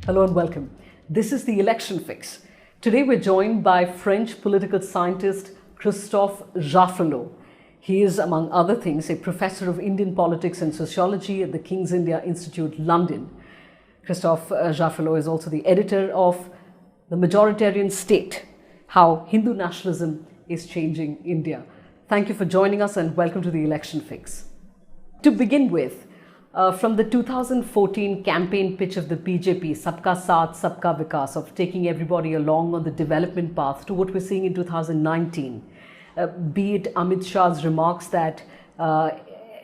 Hello and welcome. This is the Election Fix. Today we're joined by French political scientist Christophe Jaffrelot. He is, among other things, a professor of Indian politics and sociology at the King's India Institute, London. Christophe Jaffrelot is also the editor of The Majoritarian State, How Hindu Nationalism is Changing India. Thank you for joining us and welcome to the Election Fix. To begin with, from the 2014 campaign pitch of the BJP, Sabka Saath, Sabka Vikas, of taking everybody along on the development path, to what we're seeing in 2019, be it Amit Shah's remarks that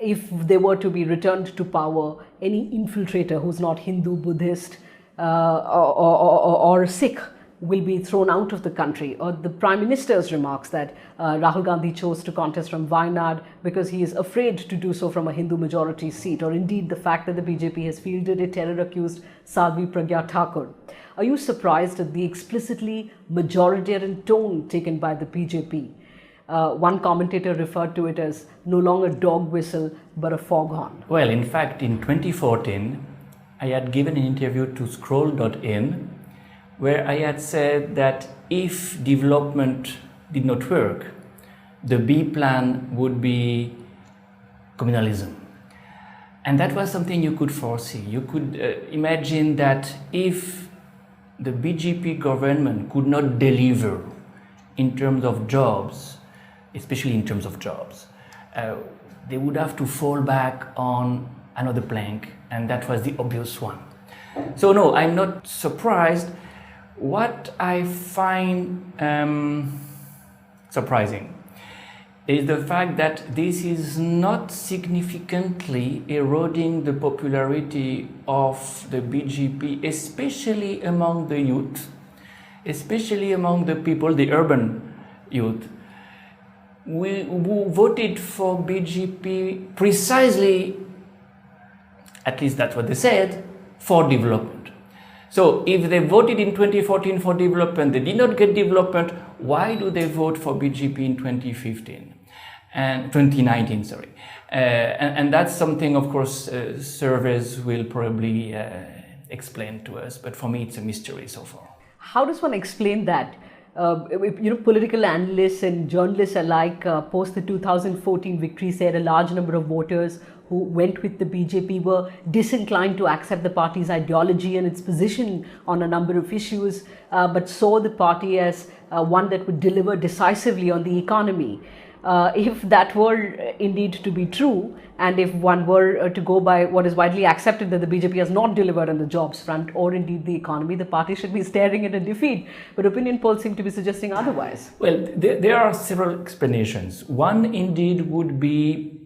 if they were to be returned to power, any infiltrator who's not Hindu, Buddhist or Sikh will be thrown out of the country, or the Prime Minister's remarks that Rahul Gandhi chose to contest from Wayanad because he is afraid to do so from a Hindu majority seat, or indeed the fact that the BJP has fielded a terror-accused Sadhvi Pragya Thakur. Are you surprised at the explicitly majoritarian tone taken by the BJP? One commentator referred to it as no longer dog whistle but a foghorn. Well, in fact, in 2014, I had given an interview to Scroll.in where I had said that if development did not work, the B plan would be communalism. And that was something you could foresee. You could imagine that if the BJP government could not deliver in terms of jobs, especially in terms of jobs, they would have to fall back on another plank, and that was the obvious one. So no, I'm not surprised. What I find surprising is the fact that this is not significantly eroding the popularity of the BJP, especially among the youth, especially among the people, the urban youth, who voted for BJP precisely, at least that's what they said, for development. So if they voted in 2014 for development, they did not get development, why do they vote for BJP in 2015 and 2019, sorry. And that's something, of course, surveys will probably explain to us, but for me it's a mystery so far. How does one explain that? Political analysts and journalists alike post the 2014 victory said a large number of voters who went with the BJP were disinclined to accept the party's ideology and its position on a number of issues, but saw the party as one that would deliver decisively on the economy. If that were indeed to be true, and if one were to go by what is widely accepted, that the BJP has not delivered on the jobs front or indeed the economy, the party should be staring at a defeat. But opinion polls seem to be suggesting otherwise. Well, there are several explanations. One indeed would be,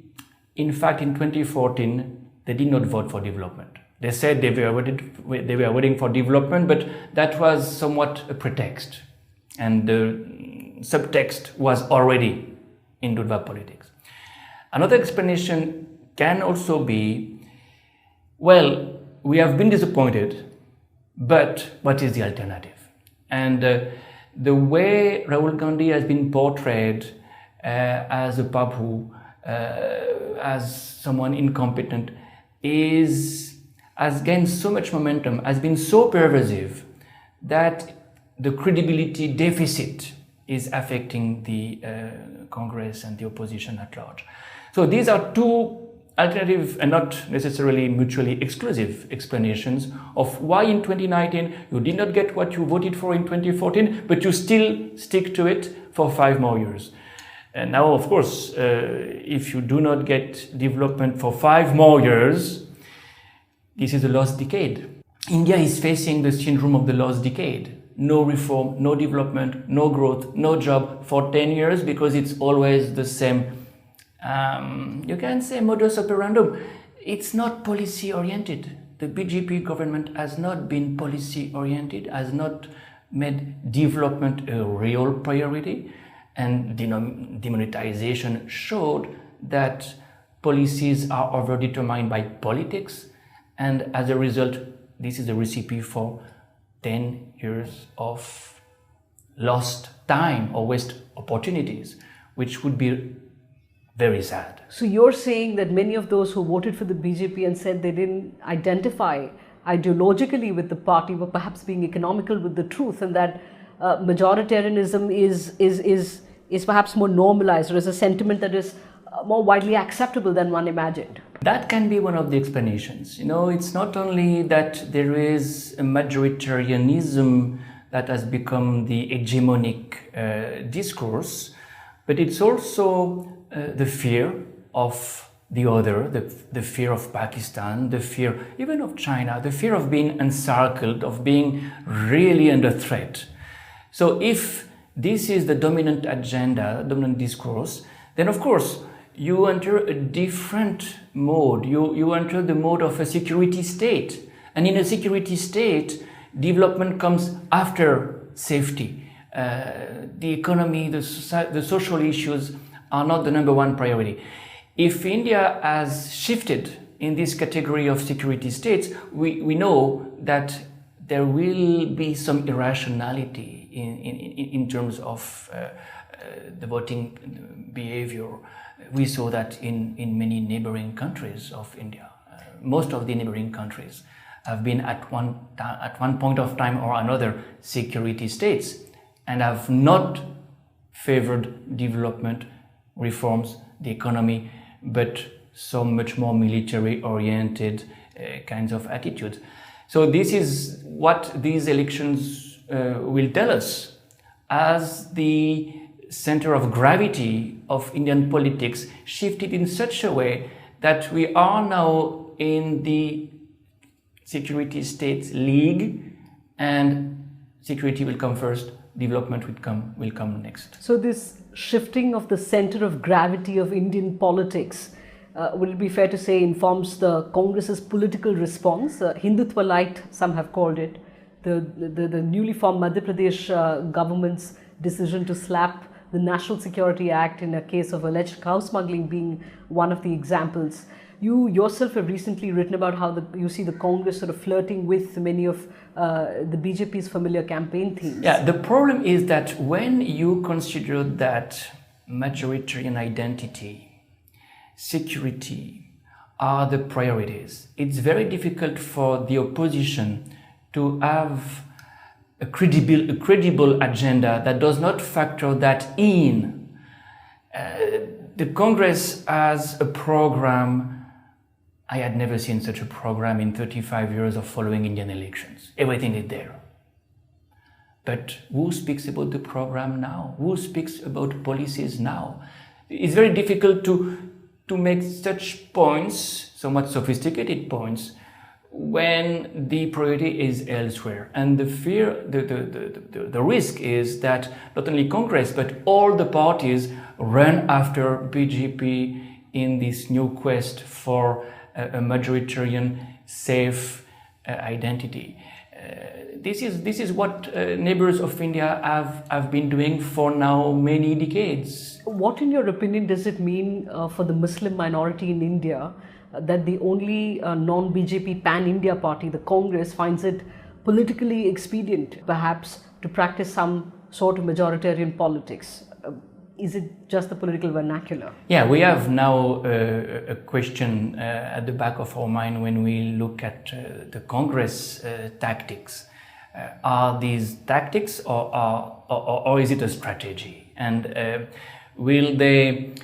in fact, in 2014, they did not vote for development. They said they were waiting for development, but that was somewhat a pretext. And the subtext was already in Dudva politics. Another explanation can also be, well, we have been disappointed, but what is the alternative? And the way Rahul Gandhi has been portrayed as a papu, as someone incompetent, has gained so much momentum, has been so pervasive that the credibility deficit is affecting the Congress and the opposition at large. So these are two alternative and not necessarily mutually exclusive explanations of why in 2019 you did not get what you voted for in 2014, but you still stick to it for 5 more years. And now, of course, if you do not get development for 5 more years, this is a lost decade. India is facing the syndrome of the lost decade. No reform, no development, no growth, no job for 10 years because it's always the same, you can say modus operandum. It's not policy oriented. The BJP government has not been policy oriented, has not made development a real priority. And demonetization showed that policies are overdetermined by politics, and as a result, this is a recipe for 10 years of lost time or waste opportunities, which would be very sad. So you're saying that many of those who voted for the BJP and said they didn't identify ideologically with the party were perhaps being economical with the truth, and that majoritarianism is perhaps more normalized, or is a sentiment that is more widely acceptable than one imagined. That can be one of the explanations. It's not only that there is a majoritarianism that has become the hegemonic discourse, but it's also the fear of the other, the fear of Pakistan, the fear even of China, the fear of being encircled, of being really under threat. So if this is the dominant agenda, dominant discourse, then of course you enter a different mode. You enter the mode of a security state. And in a security state, development comes after safety. The economy, the social issues are not the number one priority. If India has shifted in this category of security states, we know that there will be some irrationality in terms of the voting behavior. We saw that in many neighboring countries of India. Most of the neighboring countries have been at one point of time or another security states and have not favored development, reforms, the economy, but some much more military-oriented kinds of attitudes. So this is what these elections will tell us. As the center of gravity of Indian politics shifted in such a way that we are now in the security states league, and security will come first, development will come next. So this shifting of the center of gravity of Indian politics, would it be fair to say, informs the Congress's political response? Hindutva light, some have called it. The newly formed Madhya Pradesh government's decision to slap the National Security Act in a case of alleged cow smuggling being one of the examples. You yourself have recently written about how you see the Congress sort of flirting with many of the BJP's familiar campaign themes. Yeah, the problem is that when you consider that majoritarian identity, security are the priorities, it's very difficult for the opposition to have a credible agenda that does not factor that in. The Congress has a program. I had never seen such a program in 35 years of following Indian elections. Everything is there. But who speaks about the program now? Who speaks about policies now? It's very difficult to make such points, somewhat sophisticated points, when the priority is elsewhere. And the fear, the risk is that not only Congress, but all the parties run after BJP in this new quest for a majoritarian, safe identity. This is what neighbors of India have been doing for now many decades. What, in your opinion, does it mean for the Muslim minority in India that the only non-BJP pan-India party, the Congress, finds it politically expedient, perhaps, to practice some sort of majoritarian politics? Is it just the political vernacular? Yeah, we have now a question at the back of our mind when we look at the Congress tactics. Are these tactics or is it a strategy? And will they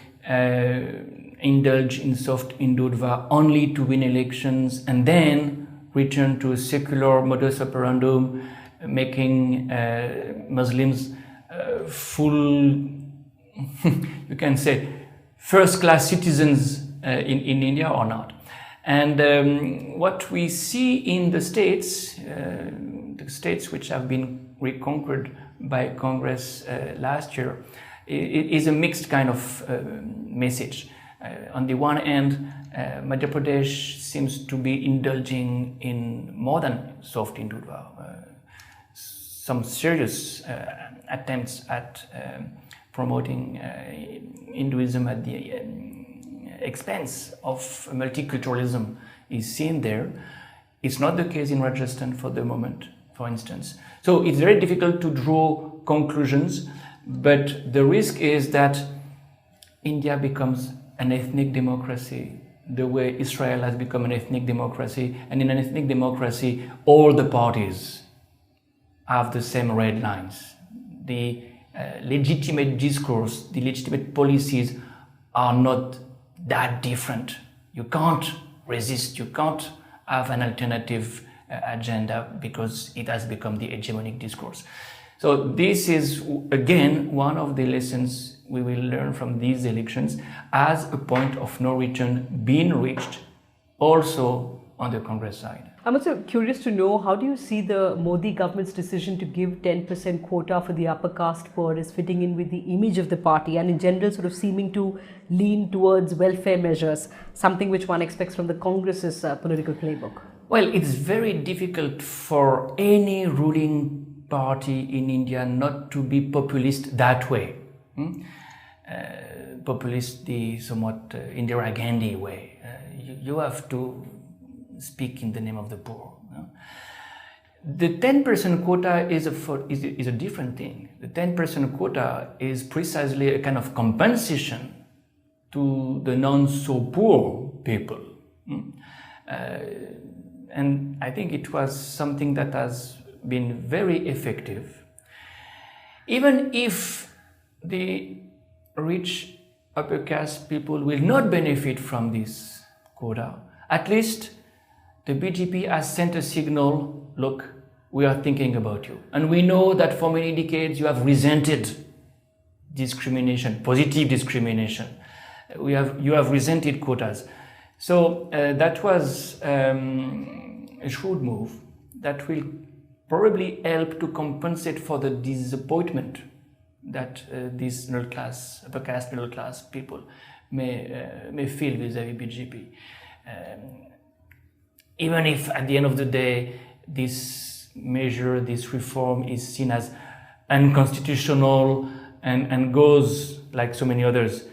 indulge in soft Hindutva only to win elections and then return to a secular modus operandum, making Muslims full, you can say, first-class citizens in India or not? And what we see in the states which have been reconquered by Congress last year, is a mixed kind of message. On the one hand, Madhya Pradesh seems to be indulging in more than soft Hindutva, some serious attempts at promoting Hinduism at the expense of multiculturalism is seen there. It's not the case in Rajasthan for the moment, for instance. So it's very difficult to draw conclusions, but the risk is that India becomes an ethnic democracy, the way Israel has become an ethnic democracy, and in an ethnic democracy, all the parties have the same red lines. The legitimate discourse, the legitimate policies are not that different. You can't resist, you can't have an alternative agenda because it has become the hegemonic discourse. So this is, again, one of the lessons we will learn from these elections as a point of no return being reached also on the Congress side. I'm also curious to know, how do you see the Modi government's decision to give 10% quota for the upper caste poor as fitting in with the image of the party and in general sort of seeming to lean towards welfare measures, something which one expects from the Congress's political playbook? Well, it's very difficult for any ruling party in India not to be populist that way. Populist the somewhat Indira Gandhi way. You have to speak in the name of the poor. The 10% quota is a different thing. The 10% quota is precisely a kind of compensation to the non-so-poor people. And I think it was something that has been very effective. Even if the rich upper caste people will not benefit from this quota, at least the BJP has sent a signal, look, we are thinking about you. And we know that for many decades you have resented discrimination, positive discrimination. You have resented quotas. So that was a shrewd move that will probably help to compensate for the disappointment that these middle class, upper caste middle class people may feel vis-à-vis BJP. Even if at the end of the day this measure, this reform is seen as unconstitutional and goes like so many others,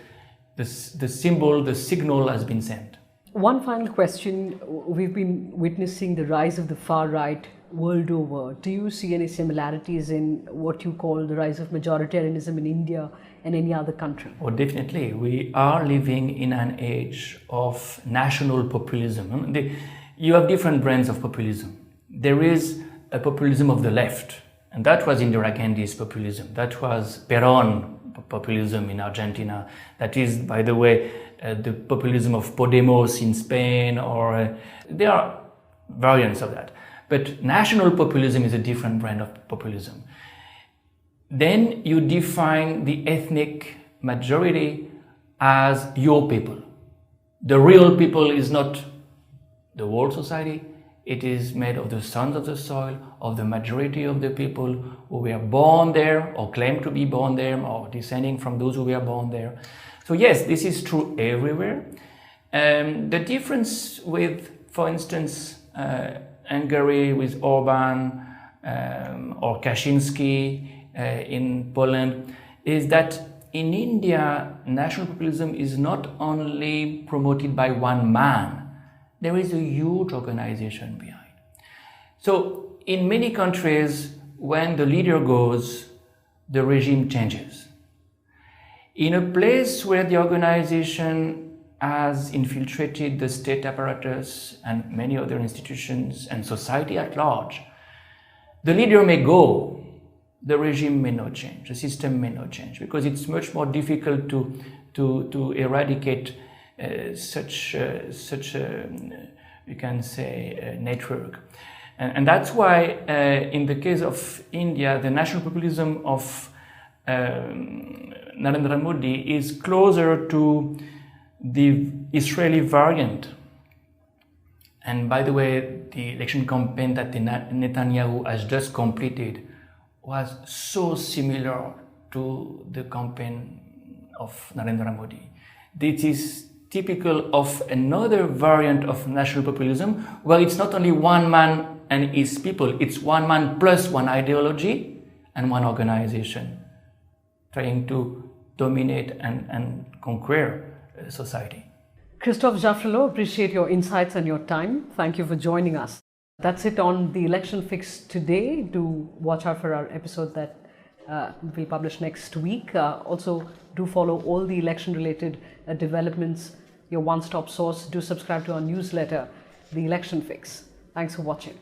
the signal has been sent. One final question. We've been witnessing the rise of the far right world over. Do you see any similarities in what you call the rise of majoritarianism in India and any other country? Oh, definitely. We are living in an age of national populism. You have different brands of populism. There is a populism of the left, and that was Indira Gandhi's populism. That was Perón populism in Argentina. That is, by the way, the populism of Podemos in Spain, or there are variants of that. But national populism is a different brand of populism. Then you define the ethnic majority as your people. The real people is not the whole society. It is made of the sons of the soil, of the majority of the people who were born there or claim to be born there or descending from those who were born there. So yes, this is true everywhere. The difference with, for instance, Hungary with Orban or Kaczynski in Poland is that in India, national populism is not only promoted by one man. There is a huge organization behind. So in many countries, when the leader goes, the regime changes. In a place where the organization has infiltrated the state apparatus and many other institutions and society at large, the leader may go, the regime may not change, the system may not change, because it's much more difficult to eradicate such a, you can say, network. And that's why in the case of India, the national populism of Narendra Modi is closer to the Israeli variant. And by the way, the election campaign that Netanyahu has just completed was so similar to the campaign of Narendra Modi. This is typical of another variant of national populism, where it's not only one man and his people, it's one man plus one ideology and one organization trying to dominate and conquer society. Christophe Jaffrelot, appreciate your insights and your time. Thank you for joining us. That's it on the Election Fix today. Do watch out for our episode that we'll publish next week. Also, do follow all the election-related developments your one-stop source. Do subscribe to our newsletter, The Election Fix. Thanks for watching.